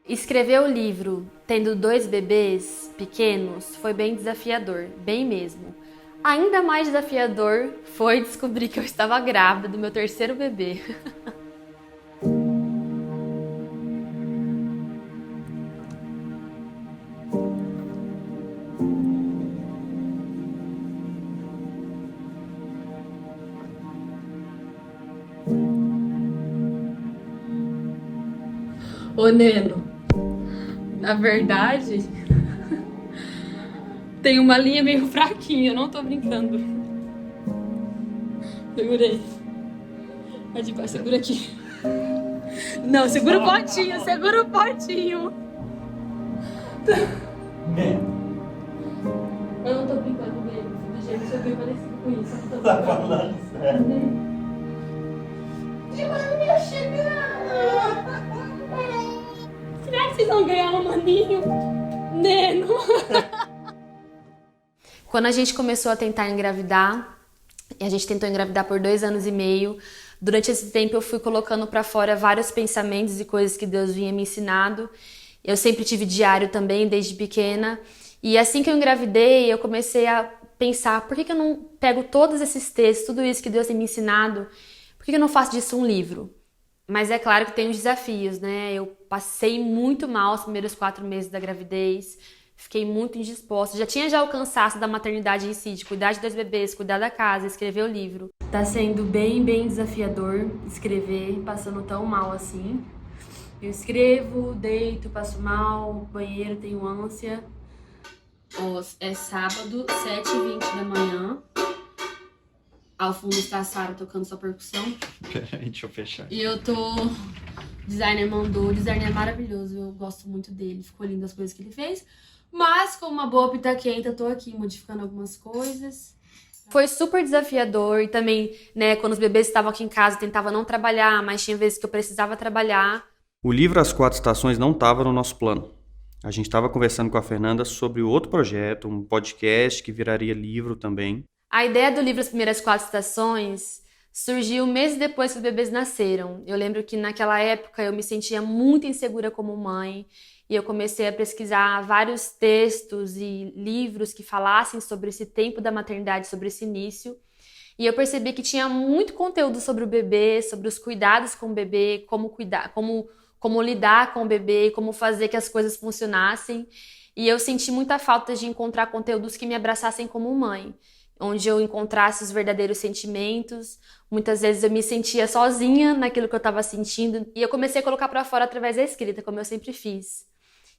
Escrever o livro tendo 2 bebês pequenos foi bem desafiador, bem mesmo. Ainda mais desafiador foi descobrir que eu estava grávida do meu 3º bebê. Ô Neno, na verdade, tem uma linha meio fraquinha, eu não tô brincando. Segurei. Pode ir, segura aqui. Não, segura o potinho, segura o potinho. Eu não tô brincando mesmo, do jeito que eu bem parecido com isso. Eu não tô brincando. Tá falando sério. De maninha chegando! Será que vocês vão ganhar um maninho? Neno! Quando a gente começou a tentar engravidar, e a gente tentou engravidar por 2 anos e meio, durante esse tempo eu fui colocando pra fora vários pensamentos e coisas que Deus vinha me ensinando. Eu sempre tive diário também, desde pequena. E assim que eu engravidei, eu comecei a pensar, por que eu não pego todos esses textos, tudo isso que Deus tem me ensinado, por que eu não faço disso um livro? Mas é claro que tem os desafios, né? Eu passei muito mal os primeiros 4 meses da gravidez, fiquei muito indisposta. Já tinha o cansaço da maternidade em si, de cuidar de 2 bebês, cuidar da casa, escrever o livro. Tá sendo bem desafiador escrever, passando tão mal assim. Eu escrevo, deito, passo mal, banheiro, tenho ânsia. É sábado, 7h20 da manhã. Ao fundo está a Sara tocando sua percussão. Peraí, deixa eu fechar. E eu tô... O designer mandou, o designer é maravilhoso, eu gosto muito dele, ficou lindo as coisas que ele fez. Mas, como uma boa pitaquenta, eu tô aqui modificando algumas coisas. Foi super desafiador e também, né, quando os bebês estavam aqui em casa, eu tentava não trabalhar, mas tinha vezes que eu precisava trabalhar. O livro As 4 Estações não estava no nosso plano. A gente estava conversando com a Fernanda sobre outro projeto, um podcast que viraria livro também. A ideia do livro As Primeiras 4 Estações surgiu meses depois que os bebês nasceram. Eu lembro que naquela época eu me sentia muito insegura como mãe e eu comecei a pesquisar vários textos e livros que falassem sobre esse tempo da maternidade, sobre esse início. E eu percebi que tinha muito conteúdo sobre o bebê, sobre os cuidados com o bebê, como cuidar, como lidar com o bebê, como fazer que as coisas funcionassem. E eu senti muita falta de encontrar conteúdos que me abraçassem como mãe, onde eu encontrasse os verdadeiros sentimentos. Muitas vezes eu me sentia sozinha naquilo que eu estava sentindo. E eu comecei a colocar para fora através da escrita, como eu sempre fiz.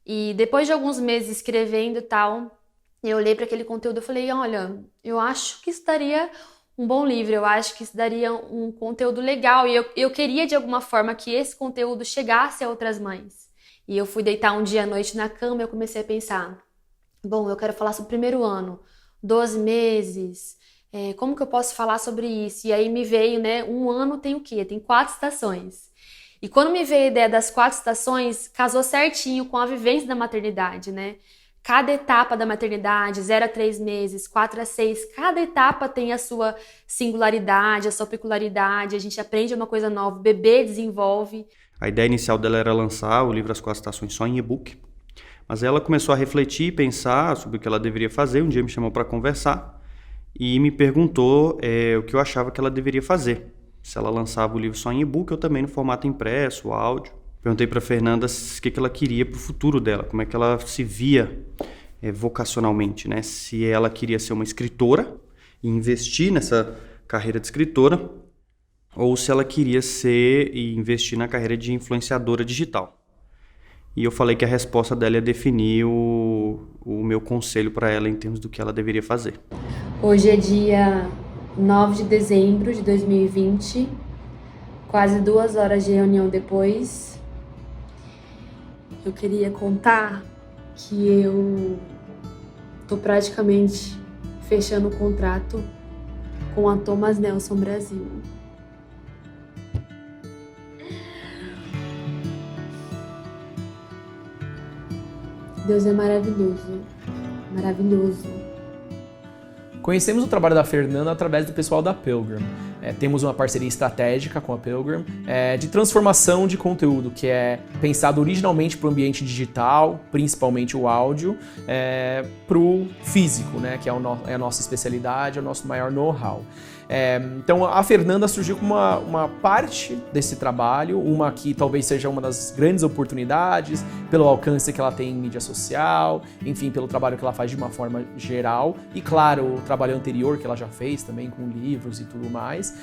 E depois de alguns meses escrevendo e tal, eu olhei para aquele conteúdo e falei, olha, eu acho que isso daria um bom livro, eu acho que isso daria um conteúdo legal. E eu queria, de alguma forma, que esse conteúdo chegasse a outras mães. E eu fui deitar um dia à noite na cama e eu comecei a pensar, bom, eu quero falar sobre o primeiro ano, 12 meses, como que eu posso falar sobre isso? E aí me veio, né, um ano tem o quê? Tem 4 estações. E quando me veio a ideia das 4 estações, casou certinho com a vivência da maternidade, né? Cada etapa da maternidade, 0 a 3 meses, 4 a 6, cada etapa tem a sua singularidade, a sua peculiaridade, a gente aprende uma coisa nova, o bebê desenvolve. A ideia inicial dela era lançar o livro As 4 Estações só em e-book, mas ela começou a refletir e pensar sobre o que ela deveria fazer. Um dia me chamou para conversar e me perguntou o que eu achava que ela deveria fazer. Se ela lançava o livro só em e-book ou também no formato impresso, áudio. Perguntei para a Fernanda o que ela queria para o futuro dela, como é que ela se via vocacionalmente, né? Se ela queria ser uma escritora e investir nessa carreira de escritora, ou se ela queria ser e investir na carreira de influenciadora digital. E eu falei que a resposta dela ia definir o meu conselho para ela em termos do que ela deveria fazer. Hoje é dia 9 de dezembro de 2020, quase 2 horas de reunião depois. Eu queria contar que eu tô praticamente fechando o contrato com a Thomas Nelson Brasil. Deus é maravilhoso, maravilhoso. Conhecemos o trabalho da Fernanda através do pessoal da Pilgrim. temos uma parceria estratégica com a Pilgrim de transformação de conteúdo, que é pensado originalmente para o ambiente digital, principalmente o áudio, para o físico, né, que é a nossa especialidade, é o nosso maior know-how. Então a Fernanda surgiu como uma parte desse trabalho, uma que talvez seja uma das grandes oportunidades, pelo alcance que ela tem em mídia social, enfim, pelo trabalho que ela faz de uma forma geral, e claro, o trabalho anterior que ela já fez também com livros e tudo mais,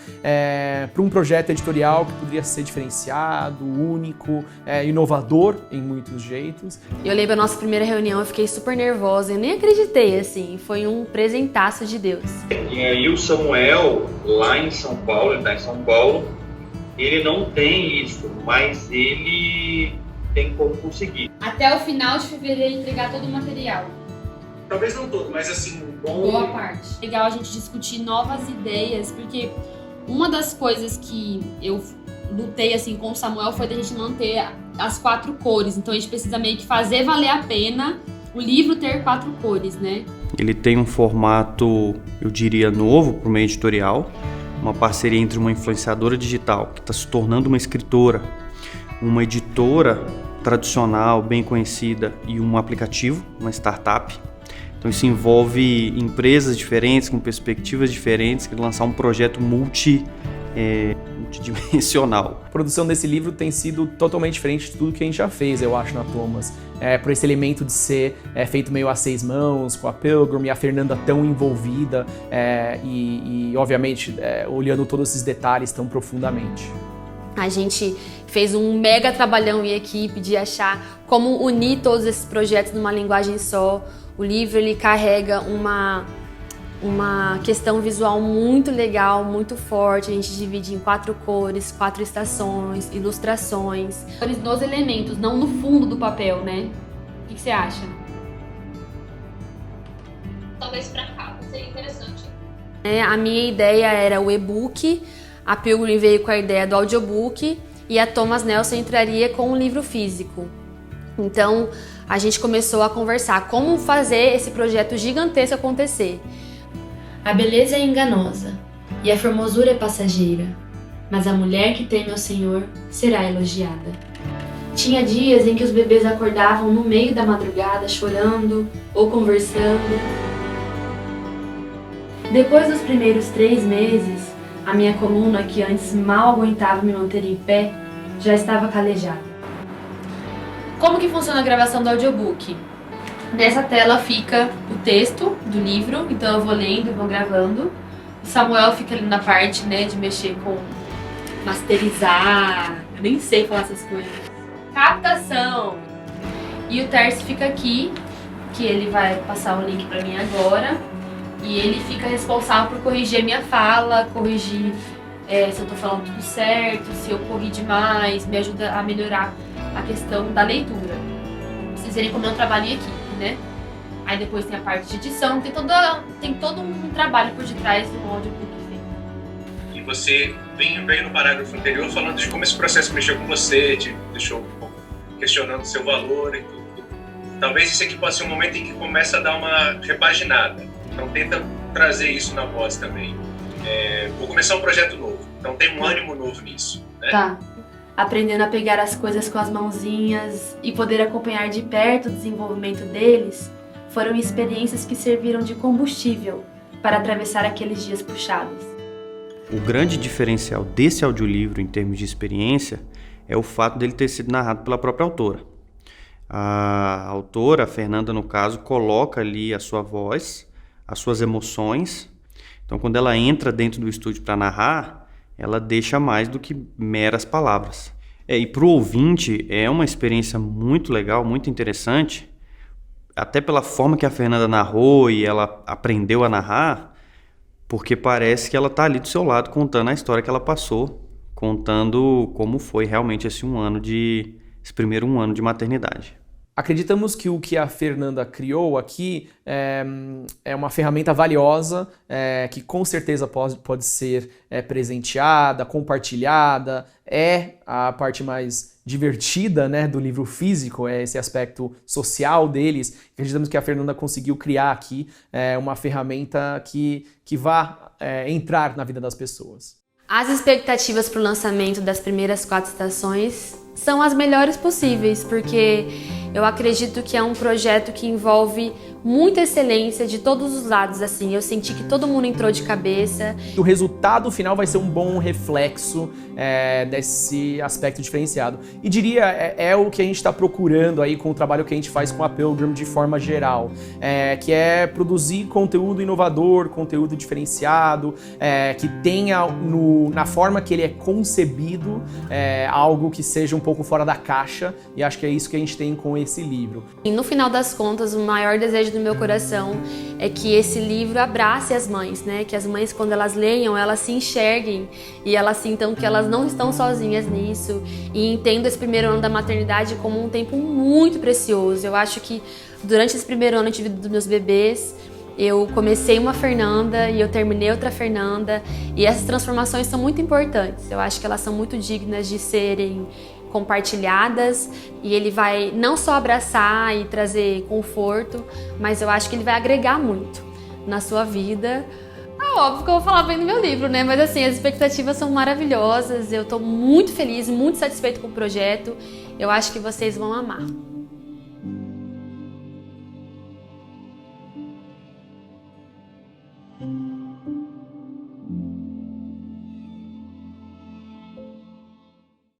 para um projeto editorial que poderia ser diferenciado, único, inovador em muitos jeitos. Eu lembro da nossa primeira reunião, eu fiquei super nervosa, eu nem acreditei, assim, foi um presentaço de Deus. E aí o Samuel, lá em São Paulo, ele está em São Paulo, ele não tem isso, mas ele tem como conseguir. Até o final de fevereiro entregar todo o material. Talvez não todo, mas assim, Boa parte. Legal a gente discutir novas ideias, porque uma das coisas que eu lutei assim com o Samuel foi da gente manter as 4 cores. Então a gente precisa meio que fazer valer a pena o livro ter 4 cores, né? Ele tem um formato, eu diria, novo para o meio editorial, uma parceria entre uma influenciadora digital que está se tornando uma escritora, uma editora tradicional, bem conhecida, e um aplicativo, uma startup. Então isso envolve empresas diferentes, com perspectivas diferentes, que lançar um projeto multidimensional. A produção desse livro tem sido totalmente diferente de tudo que a gente já fez, eu acho, na Thomas. Por esse elemento de ser feito meio a 6 mãos, com a Pilgrim e a Fernanda tão envolvida e obviamente, olhando todos esses detalhes tão profundamente. A gente fez um mega trabalhão em equipe de achar como unir todos esses projetos numa linguagem só. O livro, ele carrega uma questão visual muito legal, muito forte. A gente divide em 4 cores, 4 estações, ilustrações. Cores dos elementos, não no fundo do papel, né? O que você acha? Talvez pra cá seria interessante. A minha ideia era o e-book, a Pilgrim veio com a ideia do audiobook e a Thomas Nelson entraria com um livro físico. Então, a gente começou a conversar como fazer esse projeto gigantesco acontecer. A beleza é enganosa e a formosura é passageira, mas a mulher que teme ao Senhor será elogiada. Tinha dias em que os bebês acordavam no meio da madrugada chorando ou conversando. Depois dos primeiros 3 meses, a minha coluna, que antes mal aguentava me manter em pé, já estava calejada. Como que funciona a gravação do audiobook? Nessa tela fica o texto do livro, então eu vou lendo e vou gravando. O Samuel fica ali na parte, né, de mexer com masterizar, eu nem sei falar essas coisas. Captação! E o Tércio fica aqui, que ele vai passar o link pra mim agora. E ele fica responsável por corrigir a minha fala, corrigir se eu tô falando tudo certo, se eu corri demais, me ajuda a melhorar a questão da leitura. Pra vocês verem como é um trabalho em equipe, né? Aí depois tem a parte de edição, tem todo um trabalho por detrás do audiobook feito. E você veio no parágrafo anterior falando de como esse processo mexeu com você, te deixou questionando o seu valor e tudo. Talvez esse aqui possa ser um momento em que começa a dar uma repaginada. Então tenta trazer isso na voz também. Vou começar um projeto novo, então tem um ânimo novo nisso, né? Tá. Aprendendo a pegar as coisas com as mãozinhas e poder acompanhar de perto o desenvolvimento deles, foram experiências que serviram de combustível para atravessar aqueles dias puxados. O grande diferencial desse audiolivro em termos de experiência é o fato dele ter sido narrado pela própria autora. A autora, a Fernanda no caso, coloca ali a sua voz, as suas emoções. Então quando ela entra dentro do estúdio para narrar, ela deixa mais do que meras palavras. E para o ouvinte é uma experiência muito legal, muito interessante, até pela forma que a Fernanda narrou e ela aprendeu a narrar, porque parece que ela está ali do seu lado contando a história que ela passou, contando como foi realmente esse primeiro um ano de maternidade. Acreditamos que o que a Fernanda criou aqui é uma ferramenta valiosa, que com certeza pode ser presenteada, compartilhada. É a parte mais divertida, né, do livro físico, é esse aspecto social deles. Acreditamos que a Fernanda conseguiu criar aqui uma ferramenta que vá entrar na vida das pessoas. As expectativas para o lançamento das primeiras 4 estações são as melhores possíveis, porque eu acredito que é um projeto que envolve muita excelência de todos os lados, assim. Eu senti que todo mundo entrou de cabeça. O resultado final vai ser um bom reflexo desse aspecto diferenciado. E diria, é o que a gente está procurando aí com o trabalho que a gente faz com a Pilgrim de forma geral, que é produzir conteúdo inovador, conteúdo diferenciado, que tenha na forma que ele é concebido, algo que seja um pouco fora da caixa, e acho que é isso que a gente tem com esse livro. E no final das contas, o maior desejo do meu coração é que esse livro abrace as mães, né? Que as mães, quando elas leiam, elas se enxerguem e elas sintam que elas não estão sozinhas nisso e entendam esse primeiro ano da maternidade como um tempo muito precioso. Eu acho que durante esse primeiro ano de vida dos meus bebês, eu comecei uma Fernanda e eu terminei outra Fernanda, e essas transformações são muito importantes. Eu acho que elas são muito dignas de serem compartilhadas, e ele vai não só abraçar e trazer conforto, mas eu acho que ele vai agregar muito na sua vida. Óbvio que eu vou falar bem do meu livro, né? Mas assim, as expectativas são maravilhosas, eu tô muito feliz, muito satisfeita com o projeto. Eu acho que vocês vão amar.